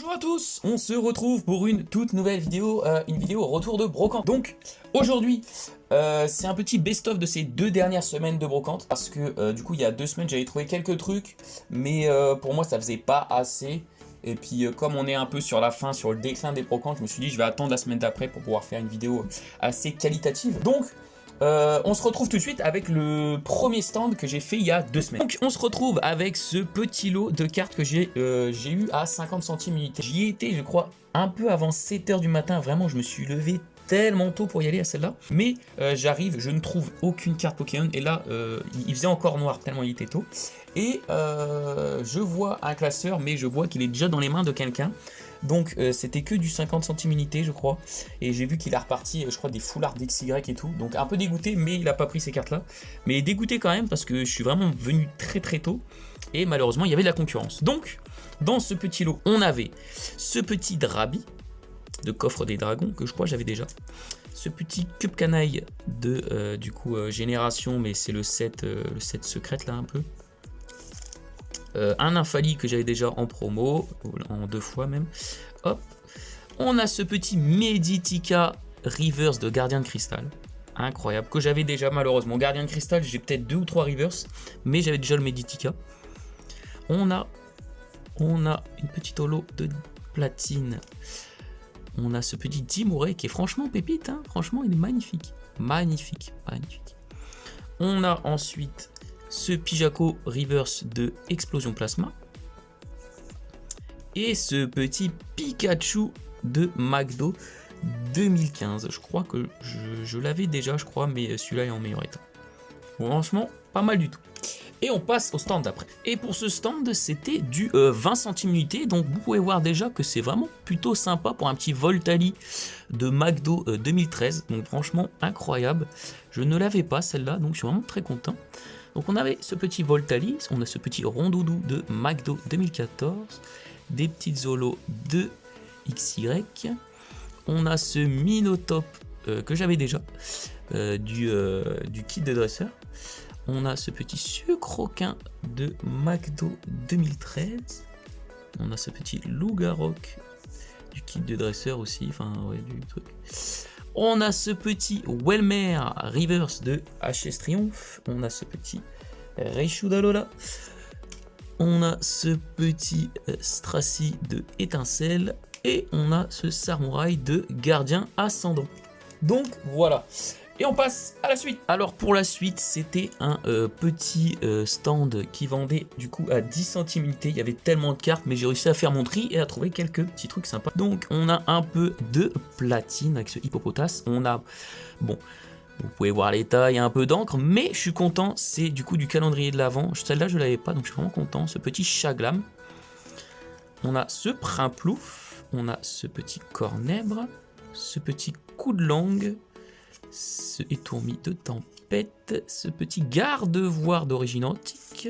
Bonjour à tous, on se retrouve pour une toute nouvelle vidéo, une vidéo retour de brocante. Donc aujourd'hui, c'est un petit best-of de ces 2 dernières semaines de brocante. Parce que du coup, il y a 2 semaines, j'avais trouvé quelques trucs, mais pour moi, ça faisait pas assez. Et puis comme on est un peu sur la fin, sur le déclin des brocantes, je me suis dit je vais attendre la semaine d'après pour pouvoir faire une vidéo assez qualitative. Donc on se retrouve tout de suite avec le premier stand que j'ai fait il y a 2 semaines. Donc on se retrouve avec ce petit lot de cartes que j'ai eu à 50 centimes unité. J'y ai été je crois un peu avant 7 h du matin, vraiment je me suis levé tellement tôt pour y aller à celle-là. Mais j'arrive, je ne trouve aucune carte Pokémon et là il faisait encore noir tellement il était tôt. Et je vois un classeur mais je vois qu'il est déjà dans les mains de quelqu'un. Donc c'était que du 50 centimes unité je crois. Et j'ai vu qu'il a reparti je crois des foulards d'XY et tout. Donc un peu dégoûté mais il a pas pris ces cartes là. Mais dégoûté quand même parce que je suis vraiment venu très tôt. Et malheureusement il y avait de la concurrence. Donc dans ce petit lot on avait ce petit Drabi de coffre des dragons que je crois j'avais déjà. Ce petit cube canaille de du coup génération mais c'est le set secrète là un peu. Un Infali que j'avais déjà en promo, en 2 fois même. Hop. On a ce petit Meditika Reverse de Gardien de Cristal. Incroyable, que j'avais déjà malheureusement. Gardien de Cristal, j'ai peut-être 2 ou 3 Reverse, mais j'avais déjà le Meditika. On a une petite holo de platine. On a ce petit Timuré qui est franchement pépite, hein. Franchement il est magnifique. Magnifique. On a ensuite ce Pijako Reverse de Explosion Plasma. Et ce petit Pikachu de McDo 2015. Je crois que je l'avais déjà, je crois, mais celui-là est en meilleur état. Franchement, pas mal du tout. Et on passe au stand d'après. Et pour ce stand, c'était du 20 centimes unité. Donc vous pouvez voir déjà que c'est vraiment plutôt sympa pour un petit Voltali de McDo 2013. Donc franchement, incroyable. Je ne l'avais pas celle-là, donc je suis vraiment très content. Donc on avait ce petit Voltali, on a ce petit Rondoudou de McDo 2014, des petites Zolos de XY, on a ce Minotop que j'avais déjà, du kit de dresseur, on a ce petit Sucroquin de McDo 2013, on a ce petit Lougarok du kit de dresseur aussi, enfin ouais du truc. On a ce petit Welmer Reverse de HS Triomphe. On a ce petit Reishu d'Alola. On a ce petit Stracy de Étincelle. Et on a ce Samouraï de Gardien Ascendant. Donc voilà. Et on passe à la suite. Alors pour la suite, c'était un petit stand qui vendait du coup à 10 centimes unité. Il y avait tellement de cartes, mais j'ai réussi à faire mon tri et à trouver quelques petits trucs sympas. Donc on a un peu de platine avec ce hippopotas. On a, bon, vous pouvez voir l'état, il y a un peu d'encre, mais je suis content. C'est du coup du calendrier de l'Avent. Celle-là je l'avais pas, donc je suis vraiment content. Ce petit Chaglam. On a ce Primplouf. On a ce petit Cornèbre. Ce petit coup de langue. Ce étourmi de tempête, ce petit garde-voire d'origine antique,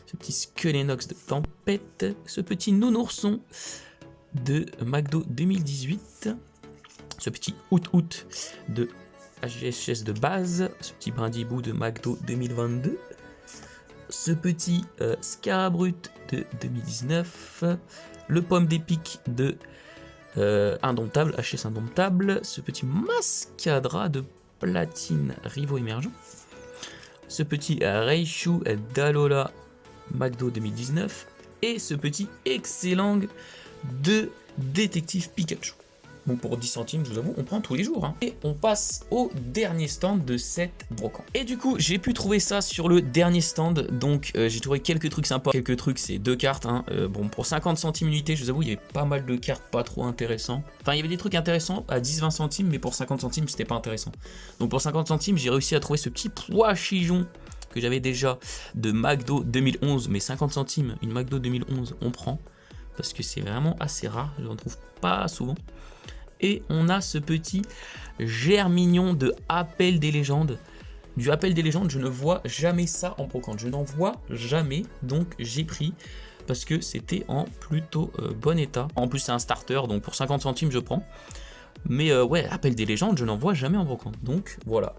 ce petit Skelenox de tempête, ce petit nounourson de McDo 2018, ce petit Out de HGS de base, ce petit Brindibou de McDo 2022, ce petit Scarabrut de 2019, le Pomme d'épic de Indomptable, HS Indomptable, ce petit Mascadra de platine Rivo émergent, ce petit Reishu d'Alola McDo 2019 et ce petit excellent de Détective Pikachu. Donc pour 10 centimes, je vous avoue, on prend tous les jours. Hein. Et on passe au dernier stand de cette brocante. Et du coup, j'ai pu trouver ça sur le dernier stand. Donc j'ai trouvé quelques trucs sympas. Quelques trucs, c'est 2 cartes. Hein. Bon, pour 50 centimes unité, je vous avoue, il y avait pas mal de cartes pas trop intéressants. Enfin, il y avait des trucs intéressants à 10-20 centimes, mais pour 50 centimes, c'était pas intéressant. Donc pour 50 centimes, j'ai réussi à trouver ce petit pois chigeon que j'avais déjà de McDo 2011. Mais 50 centimes, une McDo 2011, on prend. Parce que c'est vraiment assez rare. Je n'en trouve pas souvent. Et on a ce petit Germignon de Appel des légendes. Du Appel des légendes, je ne vois jamais ça en brocante. Je n'en vois jamais, donc j'ai pris parce que c'était en plutôt bon état. En plus c'est un starter, donc pour 50 centimes je prends. Mais ouais, Appel des légendes, je n'en vois jamais en brocante. Donc voilà.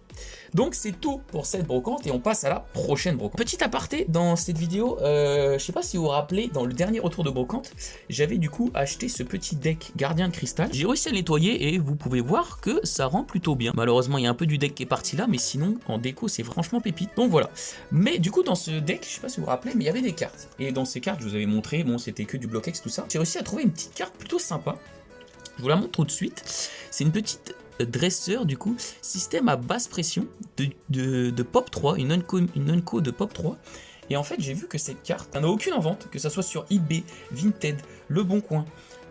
Donc c'est tout pour cette brocante et on passe à la prochaine brocante. Petit aparté dans cette vidéo, je sais pas si vous vous rappelez, dans le dernier retour de brocante, j'avais du coup acheté ce petit deck gardien de cristal. J'ai réussi à le nettoyer et vous pouvez voir que ça rend plutôt bien. Malheureusement, il y a un peu du deck qui est parti là, mais sinon en déco c'est franchement pépite. Donc voilà. Mais du coup dans ce deck, je sais pas si vous vous rappelez, mais il y avait des cartes. Et dans ces cartes, je vous avais montré, bon c'était que du block-X tout ça. J'ai réussi à trouver une petite carte plutôt sympa. Je vous la montre tout de suite. C'est une petite dresseur du coup, système à basse pression de Pop 3, une Unco de Pop 3. Et en fait, j'ai vu que cette carte, il n'y en a aucune en vente, que ça soit sur eBay, Vinted, Le Bon Coin,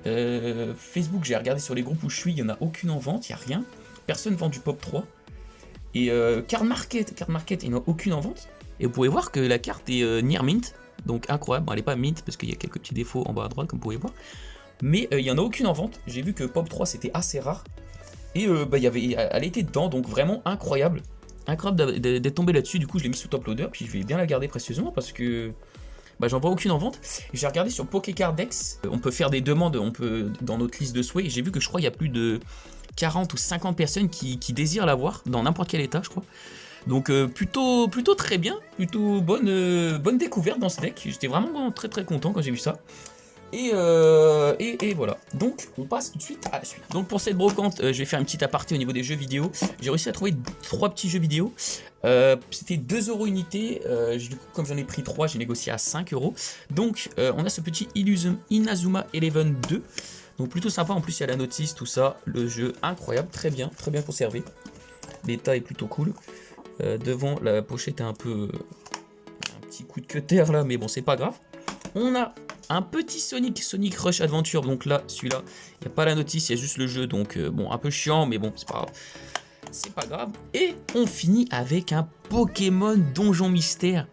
Facebook, j'ai regardé sur les groupes où je suis, il n'y en a aucune en vente, il n'y a rien. Personne vend du Pop 3. Et Card Market, il n'y en a aucune en vente. Et vous pouvez voir que la carte est near mint, donc incroyable. Bon, elle n'est pas mint parce qu'il y a quelques petits défauts en bas à droite, comme vous pouvez voir. Mais il n'y en a aucune en vente. J'ai vu que Pop 3 c'était assez rare. Et elle était dedans, donc vraiment incroyable. Incroyable d'être tombé là-dessus. Du coup, je l'ai mis sous top loader. Puis je vais bien la garder précieusement parce que j'en vois aucune en vente. J'ai regardé sur Pokécardex. On peut faire des demandes dans notre liste de souhaits. Et j'ai vu que je crois qu'il y a plus de 40 ou 50 personnes qui désirent l'avoir dans n'importe quel état, je crois. Donc plutôt très bien. Plutôt bonne découverte dans ce deck. J'étais vraiment très très content quand j'ai vu ça. Et voilà, donc on passe tout de suite à la suite. Donc pour cette brocante, je vais faire une petite aparté au niveau des jeux vidéo. J'ai réussi à trouver 3 petits jeux vidéo. C'était 2 € unité. Du coup, comme j'en ai pris 3, j'ai négocié à 5 €. Donc on a ce petit Inazuma Eleven 2. Donc plutôt sympa, en plus il y a la notice, tout ça. Le jeu incroyable, très bien conservé. L'état est plutôt cool. Devant, la pochette est un petit coup de cutter là, mais bon, c'est pas grave. On a un petit Sonic Rush Adventure, donc là, celui-là, il n'y a pas la notice, il y a juste le jeu, donc bon, un peu chiant, mais bon, c'est pas grave. Et on finit avec un Pokémon Donjon Mystère,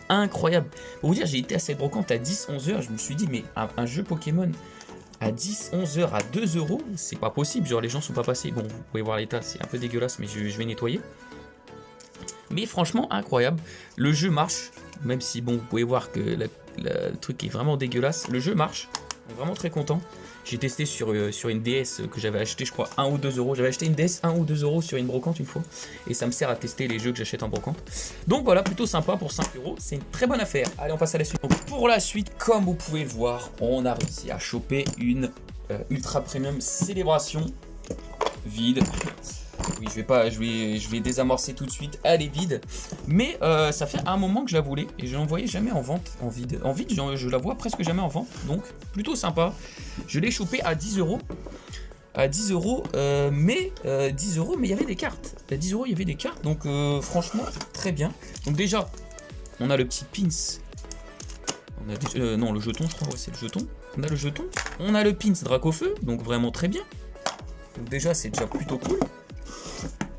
incroyable. Pour vous dire, j'ai été à cette brocante à 10-11 heures, je me suis dit, mais un jeu Pokémon à 10-11 heures à 2 €, c'est pas possible, genre les gens sont pas passés. Bon, vous pouvez voir l'état, c'est un peu dégueulasse, mais je vais nettoyer. Mais franchement, incroyable, le jeu marche, même si, bon, vous pouvez voir que le truc est vraiment dégueulasse. Le jeu marche, on est vraiment très content. J'ai testé sur une DS que j'avais acheté, je crois, 1 ou 2 €. J'avais acheté une DS 1 ou 2 € sur une brocante une fois. Et ça me sert à tester les jeux que j'achète en brocante. Donc voilà, plutôt sympa pour 5 €. C'est une très bonne affaire. Allez, on passe à la suite. Donc pour la suite, comme vous pouvez le voir, on a réussi à choper une Ultra Premium Célébration vide. Oui, je vais désamorcer tout de suite, elle est vide. Mais ça fait un moment que je la voulais et je n'en voyais jamais en vente en vide. En vide, je la vois presque jamais en vente, donc plutôt sympa. Je l'ai chopé à 10 €. À 10 €, mais 10 €, mais il y avait des cartes. À 10 € il y avait des cartes, donc franchement, très bien. Donc déjà, on a le petit pins. On a non, le jeton, je crois, ouais, c'est le jeton. On a le jeton. On a le pins Dracofeu, donc vraiment très bien. Donc déjà, c'est déjà plutôt cool.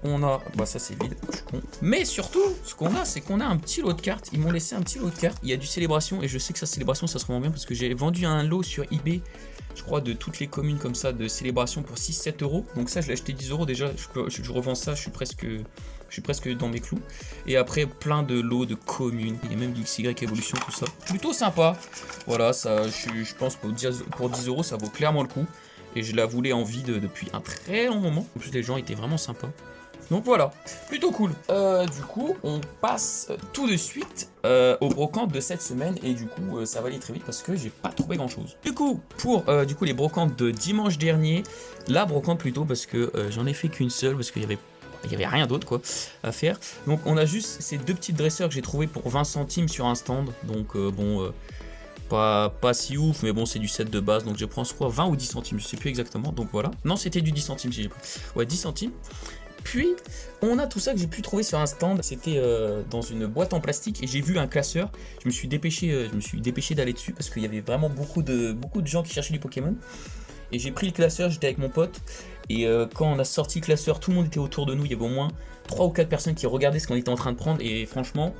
On a, ça c'est vide, je suis con. Mais surtout, ce qu'on a, c'est qu'on a un petit lot de cartes. Ils m'ont laissé un petit lot de cartes. Il y a du Célébration et je sais que ça Célébration, ça se revend bien parce que j'ai vendu un lot sur eBay, je crois, de toutes les communes comme ça de Célébration pour 6-7 €. Donc ça, je l'ai acheté 10 € déjà. Je revends ça, je suis presque dans mes clous. Et après, plein de lots de communes. Il y a même du XY Evolution, tout ça. Plutôt sympa. Voilà, ça, je pense pour 10 €, ça vaut clairement le coup. Et je la voulais en vide depuis un très long moment. En plus, les gens étaient vraiment sympas. Donc voilà, plutôt cool. Du coup, on passe tout de suite aux brocantes de cette semaine. Et du coup, ça va aller très vite parce que j'ai pas trouvé grand chose. Du coup, pour les brocantes de dimanche dernier, la brocante plutôt, parce que j'en ai fait qu'une seule, parce qu'il y avait rien d'autre quoi à faire. Donc on a juste ces 2 petites dresseurs que j'ai trouvé pour 20 centimes sur un stand. Donc pas si ouf, mais bon, c'est du set de base, donc je prends, je crois, 20 ou 10 centimes, je sais plus exactement, donc voilà. Non, c'était du 10 centimes si j'ai pris. Ouais, 10 centimes. Puis, on a tout ça que j'ai pu trouver sur un stand, c'était dans une boîte en plastique, et j'ai vu un classeur, je me suis dépêché d'aller dessus, parce qu'il y avait vraiment beaucoup de gens qui cherchaient du Pokémon. Et j'ai pris le classeur, j'étais avec mon pote, et quand on a sorti le classeur, tout le monde était autour de nous, il y avait au moins 3 ou 4 personnes qui regardaient ce qu'on était en train de prendre, et franchement,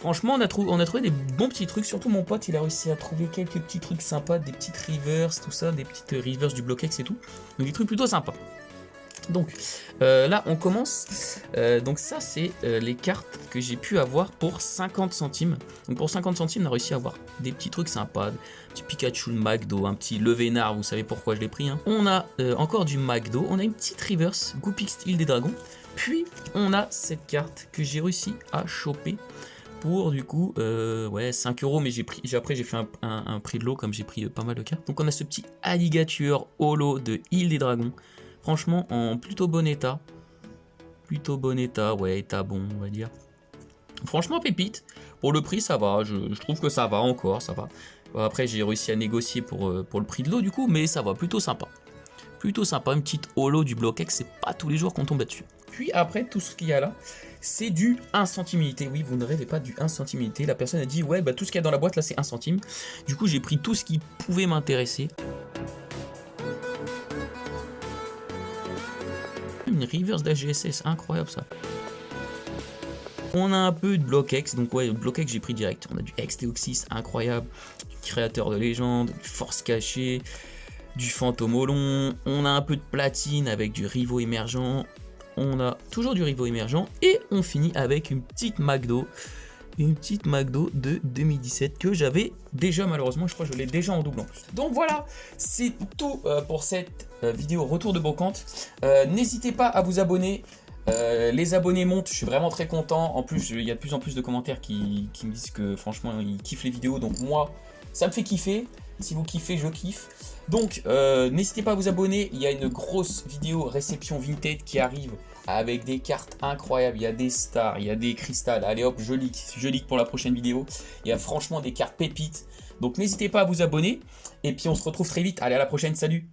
on a trouvé des bons petits trucs. Surtout mon pote, il a réussi à trouver quelques petits trucs sympas, des petites reverse, tout ça, des petites reverse du block-X et tout. Donc des trucs plutôt sympas. Donc là on commence, donc ça c'est les cartes que j'ai pu avoir pour 50 centimes. Donc pour 50 centimes on a réussi à avoir des petits trucs sympas, un petit Pikachu de McDo, un petit Levénard, vous savez pourquoi je l'ai pris hein. On a encore du McDo, on a une petite reverse, Goopix Île des Dragons, puis on a cette carte que j'ai réussi à choper pour du coup ouais 5 euros, mais après j'ai fait un prix de lot comme j'ai pris pas mal de cartes. Donc on a ce petit Alligator Holo de Île des Dragons. Franchement, en plutôt bon état. Ouais, état bon, on va dire. Franchement, pépite. Pour le prix, ça va. Je trouve que ça va encore, ça va. Après, j'ai réussi à négocier pour le prix de l'eau, du coup, mais ça va, plutôt sympa. Plutôt sympa, une petite holo du Bloquex, c'est pas tous les jours qu'on tombe là-dessus. Puis après, tout ce qu'il y a là, c'est du 1 centime unité. Oui, vous ne rêvez pas du 1 centime unité. La personne a dit, ouais, bah tout ce qu'il y a dans la boîte, là, c'est 1 centime. Du coup, j'ai pris tout ce qui pouvait m'intéresser. Une reverse d'AGSS, incroyable ça. On a un peu de Bloquex, donc ouais, Bloquex j'ai pris direct. On a du Exteoxys, incroyable, du Créateur de légende, du Force cachée, du Fantôme Olon. On a un peu de platine avec du Rivo émergent. On a toujours du Rivo émergent. Et on finit avec une petite McDo. Une petite McDo de 2017 que j'avais déjà, malheureusement, je crois que je l'ai déjà en double en plus. Donc voilà, c'est tout pour cette vidéo retour de brocante. N'hésitez pas à vous abonner. Les abonnés montent, je suis vraiment très content. En plus, il y a de plus en plus de commentaires qui me disent que franchement, ils kiffent les vidéos. Donc moi, ça me fait kiffer. Si vous kiffez, je kiffe. Donc, n'hésitez pas à vous abonner. Il y a une grosse vidéo réception Vinted qui arrive avec des cartes incroyables. Il y a des stars, il y a des cristals. Allez hop, je leak pour la prochaine vidéo. Il y a franchement des cartes pépites. Donc, n'hésitez pas à vous abonner. Et puis, on se retrouve très vite. Allez, à la prochaine. Salut!